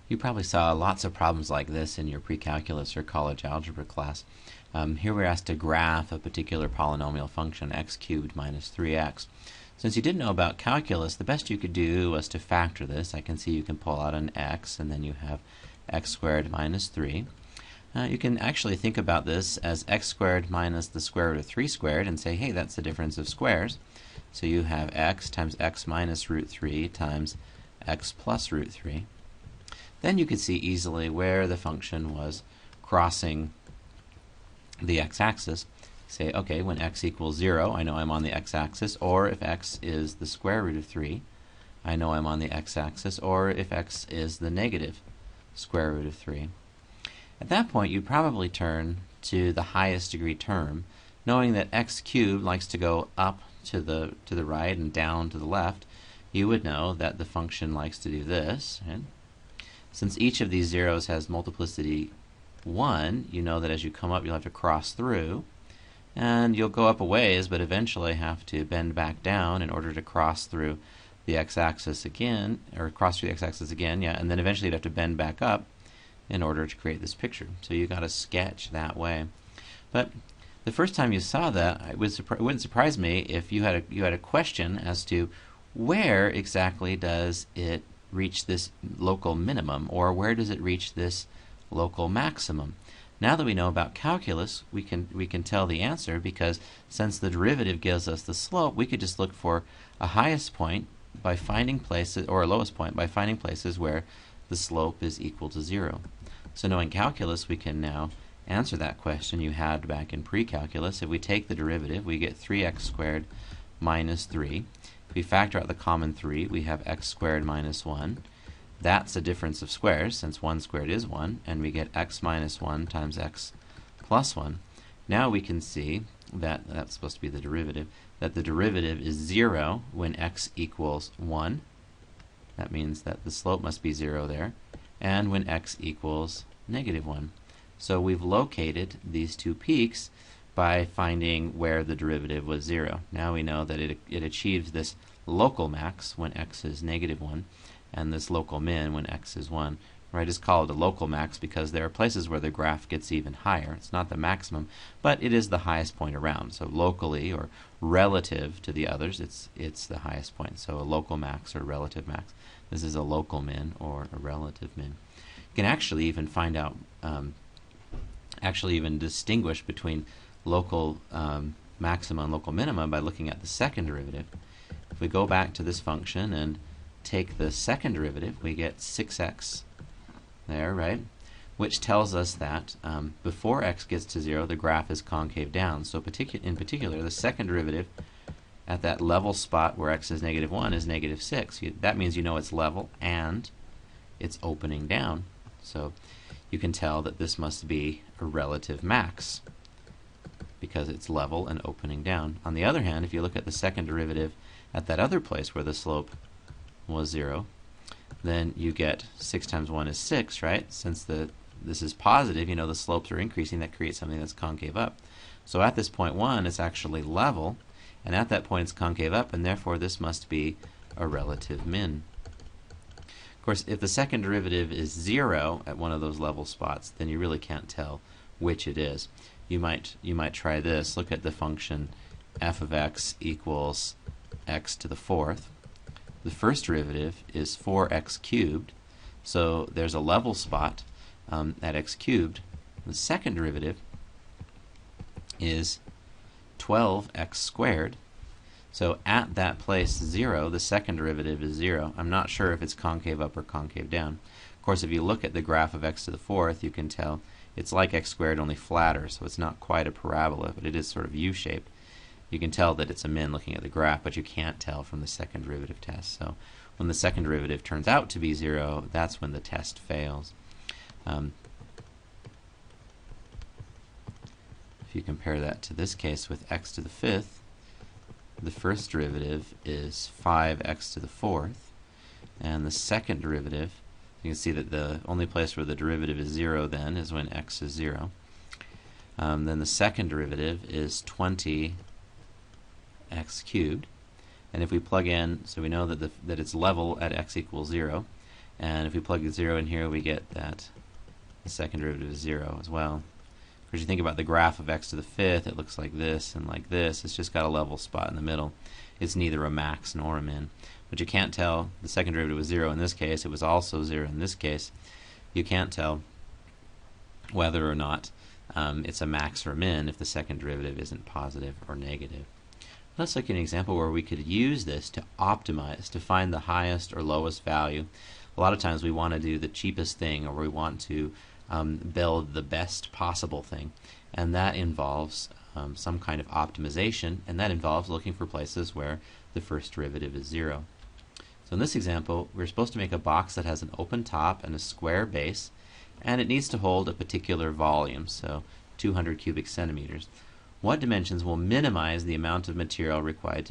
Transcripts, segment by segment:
You probably saw lots of problems like this in your pre-calculus or college algebra class. Here we're asked to graph a particular polynomial function, x cubed minus 3x. Since you didn't know about calculus, the best you could do was to factor this. I can see you can pull out an x, and then you have x squared minus 3. You can actually think about this as x squared minus the square root of 3 squared and say, hey, that's the difference of squares. So you have x times x minus root 3 times x plus root 3. Then you could see easily where the function was crossing the x-axis. Say, okay, when x equals 0, I know I'm on the x-axis, or if x is the square root of 3, I know I'm on the x-axis, or if x is the negative square root of 3. At that point, you'd probably turn to the highest degree term, knowing that x cubed likes to go up to the right and down to the left. You would know that the function likes to do this. Right? Since each of these zeros has multiplicity 1, you know that as you come up, you'll have to cross through. And you'll go up a ways, but eventually have to bend back down in order to cross through the x-axis again, or cross through the x-axis again, yeah, and then eventually you'd have to bend back up in order to create this picture. So you got to sketch that way. But the first time you saw that, it wouldn't surprise me if you had a question as to where exactly does it reach this local minimum, or where does it reach this local maximum? Now that we know about calculus, we can tell the answer, because since the derivative gives us the slope, we could just look for a highest point by finding places, or a lowest point by finding places where the slope is equal to 0. So knowing calculus, we can now answer that question you had back in pre-calculus. If we take the derivative, we get 3x squared minus 3. If we factor out the common 3, we have x squared minus 1. That's a difference of squares, since 1 squared is 1, and we get x minus 1 times x plus 1. Now we can see that that's supposed to be the derivative, that the derivative is 0 when x equals 1. That means that the slope must be 0 there, and when x equals negative 1. So we've located these two peaks by finding where the derivative was 0. Now we know that it achieves this local max when x is negative 1, and this local min when x is 1. Right, it's called a local max because there are places where the graph gets even higher. It's not the maximum, but it is the highest point around. So locally, or relative to the others, it's the highest point. So a local max or relative max. This is a local min or a relative min. You can actually even find out, actually even distinguish between local maxima and local minima by looking at the second derivative. If we go back to this function and take the second derivative, we get 6x there, right? Which tells us that before x gets to 0, the graph is concave down. So in particular, the second derivative at that level spot where x is negative 1 is negative 6. That means you know it's level and it's opening down. So you can tell that this must be a relative max because it's level and opening down. On the other hand, if you look at the second derivative at that other place where the slope was 0, then you get 6 times 1 is 6, right? Since this is positive, you know the slopes are increasing, that creates something that's concave up. So at this point 1, it's actually level, and at that point it's concave up, and therefore this must be a relative min. Of course, if the second derivative is 0 at one of those level spots, then you really can't tell which it is. You might try this. Look at the function f of x equals x to the 4th. The first derivative is 4x cubed, so there's a level spot at x cubed. The second derivative is 12x squared, so at that place 0, the second derivative is 0. I'm not sure if it's concave up or concave down. Of course, if you look at the graph of x to the 4th, you can tell it's like x squared, only flatter, so it's not quite a parabola, but it is sort of U-shaped. You can tell that it's a min looking at the graph, but you can't tell from the second derivative test. So when the second derivative turns out to be 0, that's when the test fails. If you compare that to this case with x to the 5th, the first derivative is 5x to the 4th, and the second derivative, you can see that the only place where the derivative is 0 then is when x is 0. Then the second derivative is 20 x cubed, and if we plug in, so we know that it's level at x equals 0, And if we plug the 0 in here, we get that the second derivative is 0 as well. Because you think about the graph of x to the fifth, it looks like this and like this. It's just got a level spot in the middle. It's neither a max nor a min. But you can't tell. The second derivative was 0 in this case. It was also 0 in this case. You can't tell whether or not it's a max or a min if the second derivative isn't positive or negative. Let's look at an example where we could use this to optimize, to find the highest or lowest value. A lot of times we want to do the cheapest thing, or we want to build the best possible thing, and that involves some kind of optimization, and that involves looking for places where the first derivative is 0. So in this example, we're supposed to make a box that has an open top and a square base, and it needs to hold a particular volume, so 200 cubic centimeters. What dimensions will minimize the amount of material required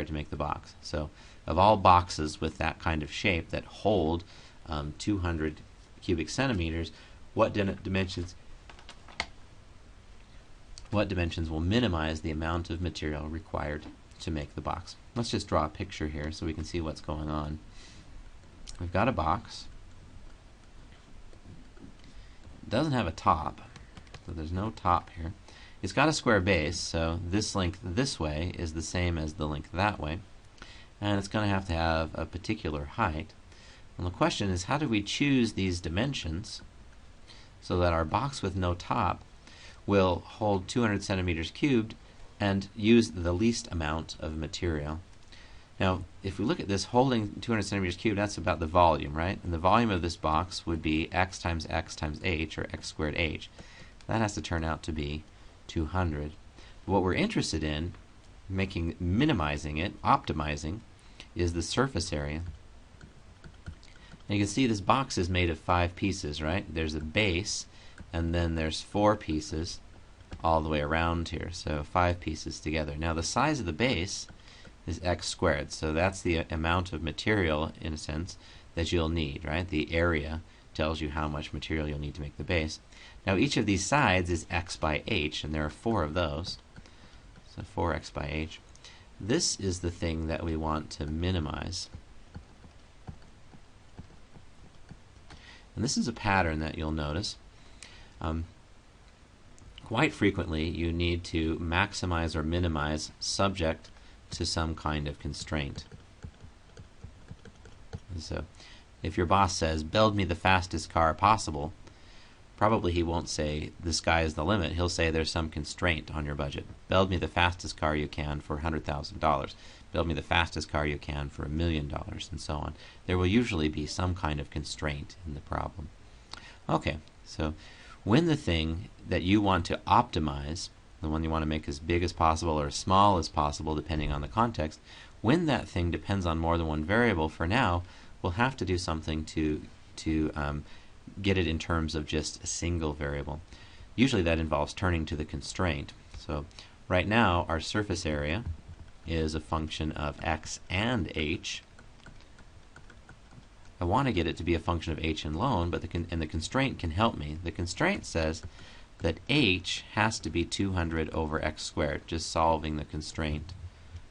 to make the box? So of all boxes with that kind of shape that hold 200 cubic centimeters, what dimensions will minimize the amount of material required to make the box? Let's just draw a picture here so we can see what's going on. We've got a box. It doesn't have a top, so there's no top here. It's got a square base, so this length this way is the same as the length that way, and it's going to have a particular height. And the question is, how do we choose these dimensions so that our box with no top will hold 200 centimeters cubed and use the least amount of material? Now, if we look at this holding 200 centimeters cubed, that's about the volume, right? And the volume of this box would be x times h, or x squared h. That has to turn out to be 200. What we're interested in, minimizing it, optimizing, is the surface area. And you can see this box is made of 5 pieces, right? There's a base, and then there's 4 pieces all the way around here, so 5 pieces together. Now the size of the base is x squared, so that's the amount of material, in a sense, that you'll need, right? The area tells you how much material you'll need to make the base. Now each of these sides is x by h, and there are 4 of those, so 4x by h. This is the thing that we want to minimize. And this is a pattern that you'll notice. Quite frequently you need to maximize or minimize subject to some kind of constraint. So if your boss says, build me the fastest car possible, probably he won't say the sky is the limit. He'll say there's some constraint on your budget. Build me the fastest car you can for $100,000. Build me the fastest car you can for $1 million, and so on. There will usually be some kind of constraint in the problem. Okay, so when the thing that you want to optimize, the one you want to make as big as possible or as small as possible depending on the context, when that thing depends on more than one variable, for now we'll have to do something to get it in terms of just a single variable. Usually that involves turning to the constraint. So right now our surface area is a function of x and h. I want to get it to be a function of h alone, but the constraint can help me. The constraint says that h has to be 200 over x squared, just solving the constraint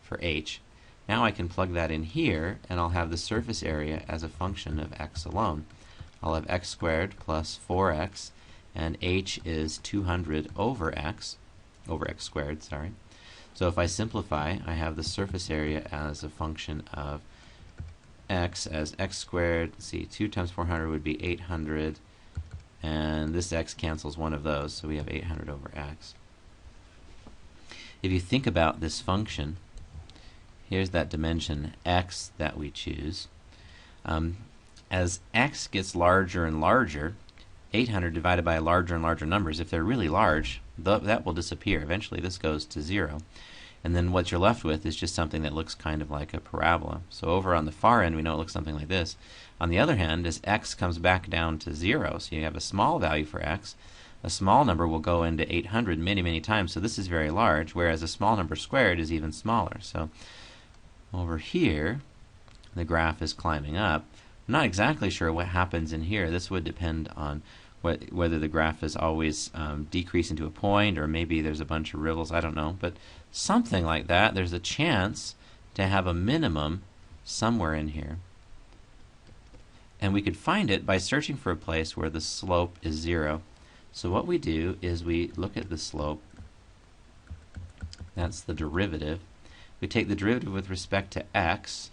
for h. Now I can plug that in here, and I'll have the surface area as a function of x alone. I'll have x squared plus 4x, and h is 200 over x squared, sorry. So if I simplify, I have the surface area as a function of x as x squared. Let's see, 2 times 400 would be 800, and this x cancels one of those, so we have 800 over x. If you think about this function, here's that dimension x that we choose. As x gets larger and larger, 800 divided by larger and larger numbers, if they're really large, that will disappear. Eventually this goes to 0. And then what you're left with is just something that looks kind of like a parabola. So over on the far end we know it looks something like this. On the other hand, as x comes back down to 0, so you have a small value for x, a small number will go into 800 many, many times, so this is very large, whereas a small number squared is even smaller. So over here, the graph is climbing up. I'm not exactly sure what happens in here. This would depend on whether the graph is always decreasing to a point, or maybe there's a bunch of ripples, I don't know. But something like that. There's a chance to have a minimum somewhere in here. And we could find it by searching for a place where the slope is 0. So what we do is we look at the slope. That's the derivative. We take the derivative with respect to x.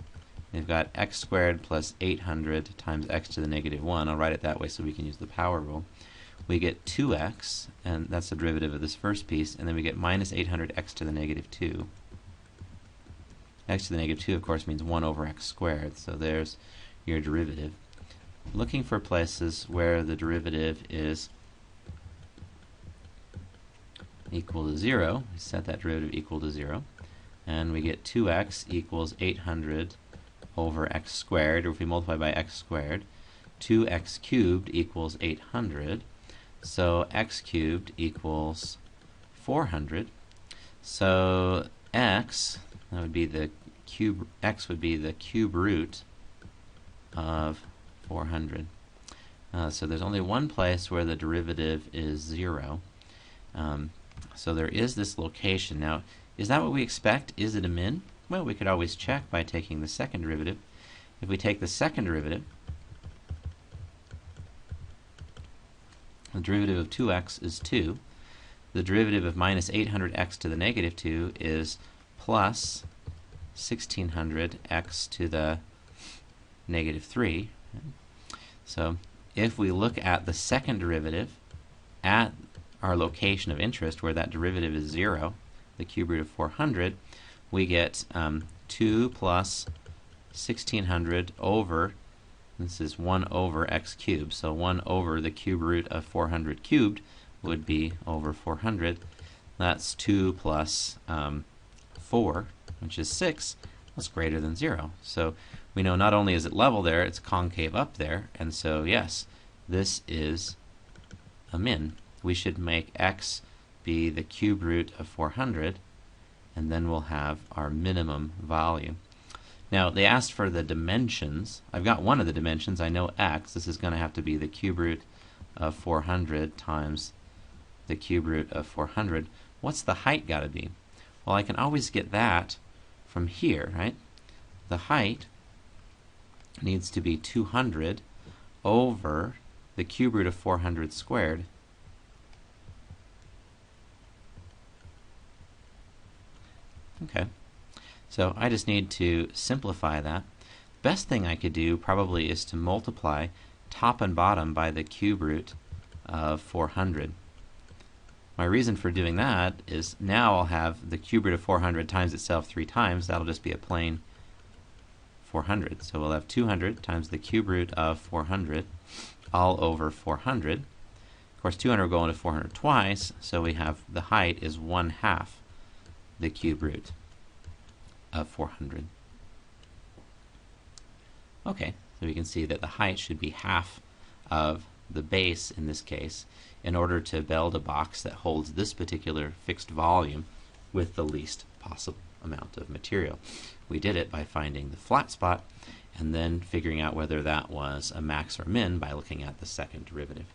We've got x squared plus 800 times x to the negative 1. I'll write it that way so we can use the power rule. We get 2x, and that's the derivative of this first piece, and then we get minus 800 x to the negative 2. X to the negative 2, of course, means 1 over x squared, so there's your derivative. Looking for places where the derivative is equal to 0, we set that derivative equal to 0, and we get 2x equals 800 over x squared, or if we multiply by x squared, 2x cubed equals 800, so x cubed equals 400. So x, that would be the cube, x would be the cube root of 400. So there's only one place where the derivative is 0. So there is this location. Now, is that what we expect? Is it a min? Well, we could always check by taking the second derivative. If we take the second derivative, the derivative of 2x is 2. The derivative of minus 800x to the negative 2 is plus 1600x to the negative 3. So if we look at the second derivative at our location of interest where that derivative is 0, the cube root of 400, we get 2 plus 1600 over, this is 1 over x cubed, so 1 over the cube root of 400 cubed would be over 400. That's 2 plus 4, which is 6, that's greater than 0. So we know not only is it level there, it's concave up there, and so yes, this is a min. We should make x be the cube root of 400, and then we'll have our minimum value. Now, they asked for the dimensions. I've got one of the dimensions. I know x. This is going to have to be the cube root of 400 times the cube root of 400. What's the height got to be? Well, I can always get that from here, right? The height needs to be 200 over the cube root of 400 squared. Okay, so I just need to simplify that. Best thing I could do probably is to multiply top and bottom by the cube root of 400. My reason for doing that is now I'll have the cube root of 400 times itself 3 times. That'll just be a plain 400. So we'll have 200 times the cube root of 400 all over 400. Of course, 200 will go into 400 twice, so we have the height is 1/2 the cube root of 400. Okay, so we can see that the height should be half of the base in this case in order to build a box that holds this particular fixed volume with the least possible amount of material. We did it by finding the flat spot and then figuring out whether that was a max or min by looking at the second derivative.